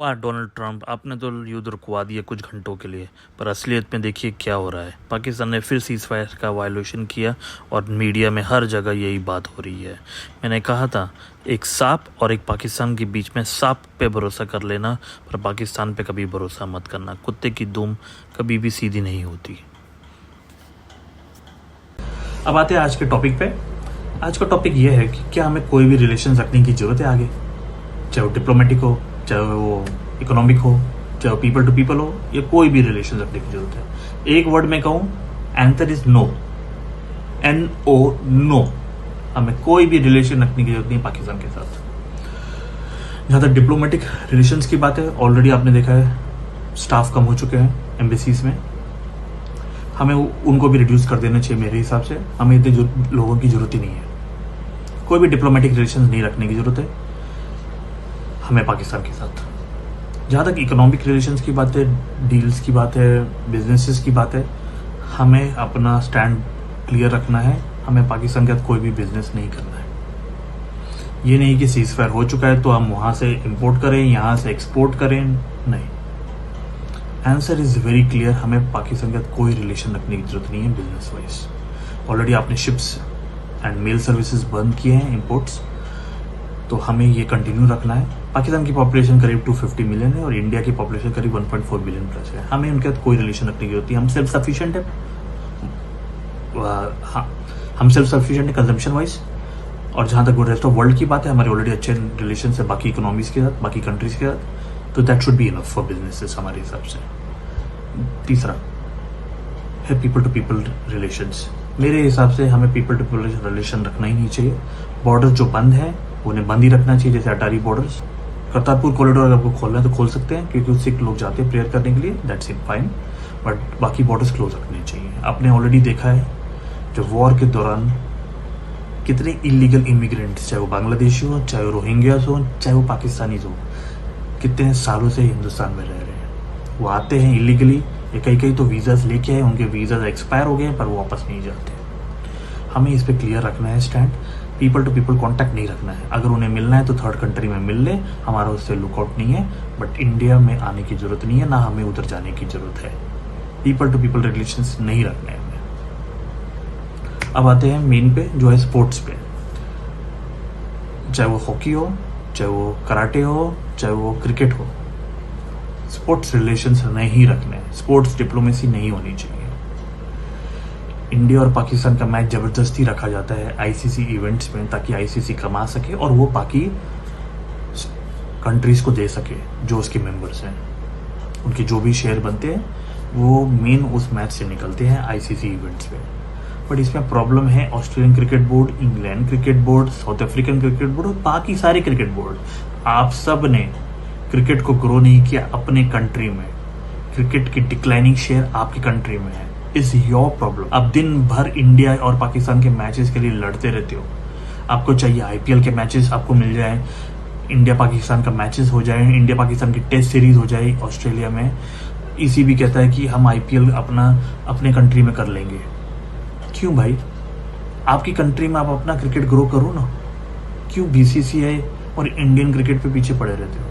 वाह Donald Trump, आपने तो युद्ध रुकवा दिया कुछ घंटों के लिए, पर असलियत में देखिए क्या हो रहा है। पाकिस्तान ने फिर सीज़ फायर का वायलेशन किया और मीडिया में हर जगह यही बात हो रही है। मैंने कहा था, एक सांप और एक पाकिस्तान के बीच में सांप पे भरोसा कर लेना, पर पाकिस्तान पे कभी भरोसा मत करना। कुत्ते की दुम कभी भी सीधी नहीं होती। अब आते हैं आज के टॉपिक पे। आज का टॉपिक ये है कि क्या हमें कोई भी रिलेशन रखने की जरूरत है आगे, चाहे वो डिप्लोमेटिक हो, चाहे वो इकोनॉमिक हो, चाहे वो पीपल टू पीपल हो, या कोई भी रिलेशन रखने की जरूरत है। एक वर्ड में कहूं, answer is no. NO, no. हमें कोई भी रिलेशन रखने की जरूरत नहीं पाकिस्तान के साथ। जहां तक डिप्लोमेटिक रिलेशंस की बात है, ऑलरेडी आपने देखा है स्टाफ कम हो चुके हैं एम्बेसीज में। हमें उनको भी रिड्यूस कर देना चाहिए मेरे हिसाब से। हमें इतने लोगों की जरूरत ही नहीं है। कोई भी डिप्लोमेटिक रिलेशन नहीं रखने की जरूरत है हमें पाकिस्तान के साथ। जहाँ तक इकोनॉमिक रिलेशंस की बात है, डील्स की बात है, बिजनेसेस की बात है, हमें अपना स्टैंड क्लियर रखना है। हमें पाकिस्तान के साथ कोई भी बिजनेस नहीं करना है। ये नहीं कि सीज फायर हो चुका है तो हम वहाँ से इंपोर्ट करें, यहाँ से एक्सपोर्ट करें, नहीं। आंसर इज वेरी क्लियर, हमें पाकिस्तान के साथ कोई रिलेशन रखने की जरूरत नहीं है बिजनेस वाइज। ऑलरेडी आपने शिप्स एंड मेल सर्विसेज बंद किए हैं इंपोर्ट्स, तो हमें ये कंटिन्यू रखना है। पाकिस्तान की पॉपुलेशन करीब 250 मिलियन है और इंडिया की पॉपुलेशन करीब 1.4 बिलियन प्लस है। हमें उनके साथ कोई रिलेशन रखने की जरूरत नहीं। हम सेल्फ सफिशिएंट है। हाँ, हम सेल्फ सफिशिएंट है कंजम्पशन वाइज। और जहाँ तक वो रेस्ट ऑफ वर्ल्ड की बात है, हमारे ऑलरेडी अच्छे रिलेशन है बाकी इकोनॉमीज के साथ, बाकी कंट्रीज के साथ, तो that should be enough for businesses हमारे हिसाब से। तीसरा है पीपल टू पीपल रिलेशंस। मेरे हिसाब से हमें पीपल टू पीपल रिलेशन रखना ही नहीं चाहिए। बॉर्डर जो बंद है उन्हें बंद ही रखना चाहिए, जैसे अटारी बॉर्डर्स। करतारपुर कॉरिडोर अगर आपको खोलना है तो खोल सकते हैं, क्योंकि सिख लोग जाते हैं प्रेयर करने के लिए, दैट्स इट फाइन। बट बाकी बॉर्डर्स क्लोज रखने चाहिए। आपने ऑलरेडी देखा है जो वॉर के दौरान कितने इलीगल इमिग्रेंट्स, चाहे वो बांग्लादेशी हो, चाहे वो रोहिंग्यास हो, चाहे वो पाकिस्तानीज हो, कितने सालों से हिंदुस्तान में रह रहे हैं। वो आते हैं इलीगली, या कई तो वीज़ाज लेके आए, उनके वीज़ाज एक्सपायर हो गए पर वो वापस नहीं जाते। हमें इस पर क्लियर रखना है stand. People to people contact नहीं रखना है। अगर उन्हें मिलना है तो थर्ड कंट्री में मिल ले, हमारा उससे लुकआउट नहीं है। बट इंडिया में आने की जरूरत नहीं है, ना हमें उधर जाने की जरूरत है। पीपल टू पीपल रिलेशंस नहीं रखने हैं हमें। अब आते हैं मेन पे, जो है स्पोर्ट्स पे। चाहे वो हॉकी हो, चाहे वो कराटे हो, चाहे वो क्रिकेट हो, स्पोर्ट्स रिलेशंस नहीं रखने। स्पोर्ट्स डिप्लोमेसी नहीं होनी चाहिए। इंडिया और पाकिस्तान का मैच जबरदस्ती रखा जाता है आईसीसी इवेंट्स में, ताकि आईसीसी कमा सके और वो बाकी कंट्रीज को दे सके जो उसके मेंबर्स हैं। उनके जो भी शेयर बनते हैं वो मेन उस मैच से निकलते हैं आईसीसी इवेंट्स में। बट इसमें प्रॉब्लम है Australian cricket board, England cricket board, south African cricket board और बाकी सारे क्रिकेट बोर्ड। आप सब ने क्रिकेट को ग्रो नहीं किया अपने कंट्री में। क्रिकेट की डिक्लाइनिंग शेयर आपकी कंट्री में है। Is your problem. आप दिन भर इंडिया और पाकिस्तान के मैचेस के लिए लड़ते रहते हो। आपको चाहिए आईपीएल के मैचेस आपको मिल जाए, इंडिया पाकिस्तान का मैचेस हो जाए, इंडिया पाकिस्तान की टेस्ट सीरीज हो जाए ऑस्ट्रेलिया में। ईसीबी कहता है कि हम आईपीएल अपने कंट्री में कर लेंगे। क्यों भाई? आपकी कंट्री में आप अपना क्रिकेट ग्रो करो ना। क्यों बीसीसीआई और इंडियन क्रिकेट पे पीछे पड़े रहते हो?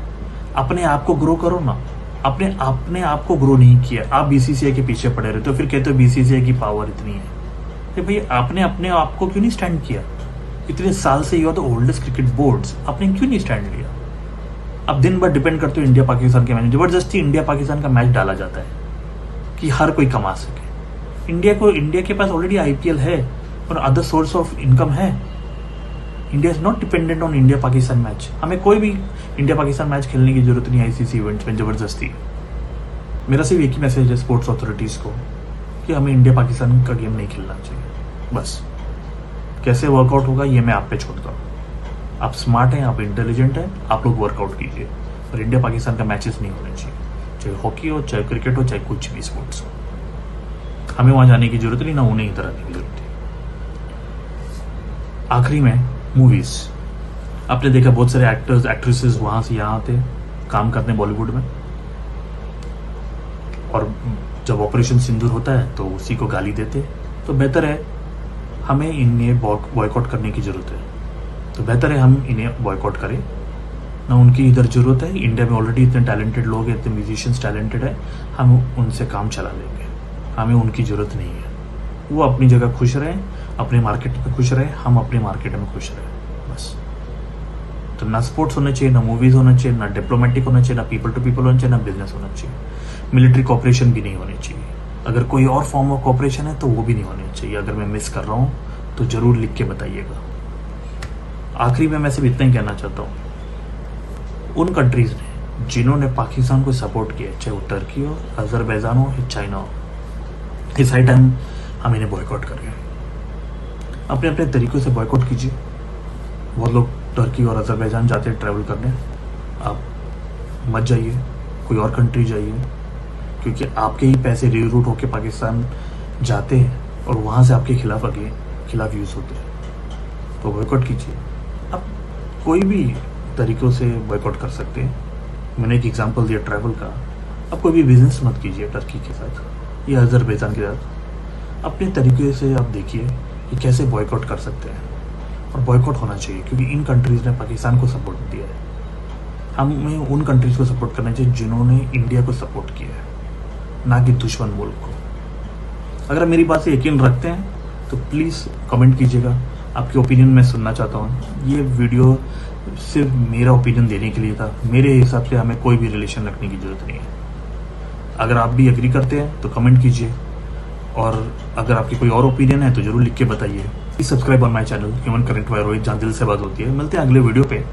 अपने आप को ग्रो करो ना। आपने आप को ग्रो नहीं किया, आप बीसीसीआई के पीछे पड़े रहते हो। फिर कहते हो बीसीसीआई की पावर इतनी है। तो भाई आपने अपने आप को क्यों नहीं स्टैंड किया? इतने साल से you are the oldest cricket boards, आपने क्यों नहीं स्टैंड लिया? अब दिन भर डिपेंड करते हो इंडिया पाकिस्तान के मैच। जबरदस्ती इंडिया पाकिस्तान का मैच डाला जाता है कि हर कोई कमा सके। इंडिया के पास ऑलरेडी आईपीएल है और अदर सोर्स ऑफ इनकम है। India is not dependent on India Pakistan match. हमें कोई भी इंडिया पाकिस्तान मैच खेलने की जरूरत नहीं आईसीसी इवेंट्स में जबरदस्ती। मेरा सिर्फ एक ही मैसेज है स्पोर्ट्स अथॉरिटीज को कि हमें इंडिया पाकिस्तान का गेम नहीं खेलना चाहिए। बस कैसे वर्कआउट होगा ये मैं आप पे छोड़ता हूँ। आप स्मार्ट हैं, आप इंटेलिजेंट हैं, आप लोग वर्कआउट कीजिए। और इंडिया पाकिस्तान का मैचेस नहीं होने चाहिए, चाहे हॉकी हो, चाहे क्रिकेट हो, चाहे कुछ भी स्पोर्ट्स हो। हमें वहां जाने की जरूरत नहीं, ना उन्हें इधर आने की जरूरत है। आखिरी में मूवीज, आपने देखा बहुत सारे एक्टर्स एक्ट्रेसेस वहां से यहाँ आते काम करने बॉलीवुड में, और जब ऑपरेशन सिंदूर होता है तो उसी को गाली देते। तो बेहतर है हमें इन्हें बॉयकॉट करने की जरूरत है। तो बेहतर है हम इन्हें बॉयकॉट करें ना उनकी इधर जरूरत है। इंडिया में ऑलरेडी इतने टैलेंटेड लोग हैं, इतने म्यूजिशियंस टैलेंटेड है, हम उनसे काम चला लेंगे, हमें उनकी ज़रूरत नहीं है। वो अपनी जगह खुश रहें, अपने मार्केट में खुश रहें, हम अपने मार्केट में खुश रहें, बस। तो ना स्पोर्ट्स होना चाहिए, ना मूवीज़ होना चाहिए, ना डिप्लोमेटिक होना चाहिए, ना पीपल टू पीपल होना चाहिए, ना बिजनेस होना चाहिए, मिलिट्री कॉपरेशन भी नहीं होनी चाहिए। अगर कोई और फॉर्म ऑफ कॉपरेशन है तो वो भी नहीं होनी चाहिए। अगर मैं मिस कर रहा हूँ तो ज़रूर लिख के बताइएगा। आखिरी में मैं सिर्फ इतना ही कहना चाहता हूँ, उन कंट्रीज़ ने जिन्होंने पाकिस्तान को सपोर्ट किया, चाहे वो टर्की हो, अजरबैजान हो या चाइना हो, इस हाई टाइम हम इन्हें बॉयकॉट कर रहे हैं। अपने अपने तरीक़ों से बॉयकॉट कीजिए। बहुत लोग टर्की और अजरबैजान जाते हैं ट्रैवल करने, आप मत जाइए, कोई और कंट्री जाइए, क्योंकि आपके ही पैसे रीरूट होकर पाकिस्तान जाते हैं और वहाँ से आपके खिलाफ यूज़ होते हैं। तो बॉयकॉट कीजिए। आप कोई भी तरीक़ों से बॉयकॉट कर सकते हैं। मैंने एक एग्जांपल दिया ट्रैवल का। आप कोई भी बिजनेस मत कीजिए टर्की के साथ या अजरबैजान के साथ। अपने तरीके से आप देखिए कि कैसे बॉयकॉट कर सकते हैं, और बॉयकॉट होना चाहिए, क्योंकि इन कंट्रीज़ ने पाकिस्तान को सपोर्ट दिया है। हमें उन कंट्रीज़ को सपोर्ट करना चाहिए जिन्होंने इंडिया को सपोर्ट किया है, ना कि दुश्मन मुल्क को। अगर आप मेरी बात से यकीन रखते हैं तो प्लीज़ कमेंट कीजिएगा, आपकी ओपिनियन मैं सुनना चाहता हूँ। ये वीडियो सिर्फ मेरा ओपिनियन देने के लिए था। मेरे हिसाब से हमें कोई भी रिलेशन रखने की ज़रूरत नहीं है। अगर आप भी एग्री करते हैं तो कमेंट कीजिए, और अगर आपकी कोई और ओपिनियन है तो ज़रूर लिख के बताइए। Please subscribe on my channel human current by Rohit, जहाँ दिल से बात होती है। मिलते हैं अगले वीडियो पे।